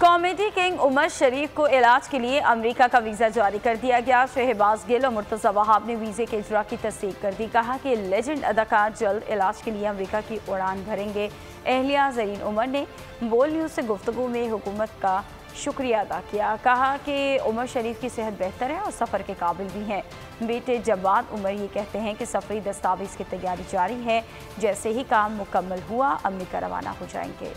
Comedy king Umar शरीफ को इलाज के लिए अमेरिका का वीज़ा जारी कर दिया गया। शहबाज गिल और मुर्तज़ा वहाब ने वीज़े के इजरा की तस्दीक कर दी। कहा कि लेजेंड अदाकार जल्द इलाज के लिए अमेरिका की उड़ान भरेंगे। एहलिया ज़रीन उमर ने बोल न्यूज़ से गुफ्तगू में हुकूमत का शुक्रिया अदा किया। कहा कि उमर शरीफ की सेहत बेहतर है और सफ़र के काबिल भी हैं। बेटे जवाद उमर ये कहते हैं कि सफरी दस्तावेज़ की तैयारी जारी है, जैसे ही काम मुकम्मल हुआ अमेरिका रवाना हो जाएंगे।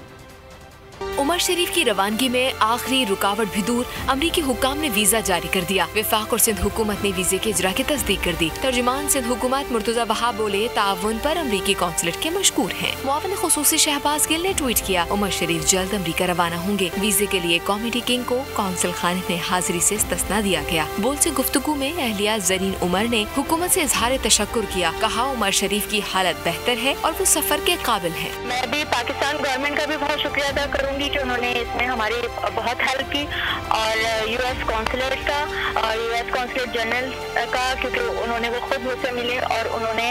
उमर शरीफ की रवानगी में आखिरी रुकावट भी दूर, अमरीकी हुक्काम ने वीजा जारी कर दिया। वफाक और सिंध हुकूमत ने वीजे के इजरा की तस्दीक कर दी। तर्जुमान सिंध हुकूमत मुर्तज़ा वहाब बोले, ताउन पर अमरीकी कौंसलेट के मशकूर हैं। मुआविन खुसूसी शहबाज गिल ने ट्वीट किया, उमर शरीफ जल्द अमरीका रवाना होंगे। वीजे के लिए कॉमेडी किंग को कौंसल खाने में हाजिरी से इस्तिस्ना दिया गया। बोल से गुफ्तगू में एहलिया ज़रीन उमर ने हुकूमत से इजहार तशक्कुर किया। कहा, उमर शरीफ की हालत बेहतर है और वो सफर के काबिल है। मैं भी पाकिस्तान गवर्नमेंट का भी बहुत शुक्रिया अदा करूंगी कि उन्होंने इसमें हमारी बहुत हेल्प की, और यूएस कौंसलेट का और यूएस कौंसलेट जनरल का, क्योंकि उन्होंने वो खुद मुझसे मिले और उन्होंने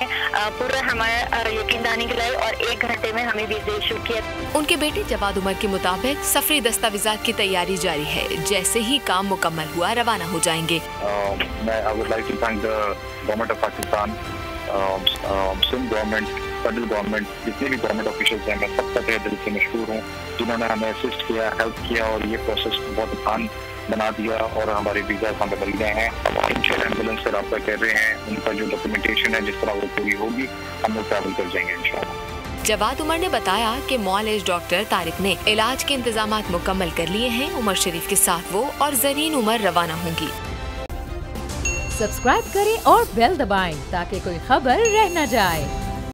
पूरा हमारा यकीन दहानी दिलाई और 1 घंटे में हमें वीज़ा इशू किया। उनके बेटे जवाद उमर के मुताबिक सफरी दस्तावेजात की तैयारी जारी है, जैसे ही काम मुकम्मल हुआ रवाना हो जाएंगे। मैं I would like to thank the government of Pakistan, Sindh government, federal government, जितने भी गवर्नमेंट ऑफिशियल्स हैं, मैं सबका तहे दिल से मशहूर हूँ, जिन्होंने हमें असिस्ट किया, हेल्प किया और ये प्रोसेस बहुत आसान बना दिया और हमारे वीज़ा हमें मिल गए हैं। इंशाल्लाह एम्बुलेंस से रब्ता कर रहे हैं, उनका जो डॉक्यूमेंटेशन है जिस तरह वो पूरी होगी हम लोग ट्रैवल कर जाएंगे इंशाल्लाह। जवाद उमर ने बताया कि मुआलिज डॉक्टर तारिक ने इलाज के इंतजामात मुकम्मल कर लिए हैं। उमर शरीफ के साथ वो और ज़रीन उमर रवाना होंगी। सब्सक्राइब करें और बेल दबाएं ताकि कोई खबर रह न जाए।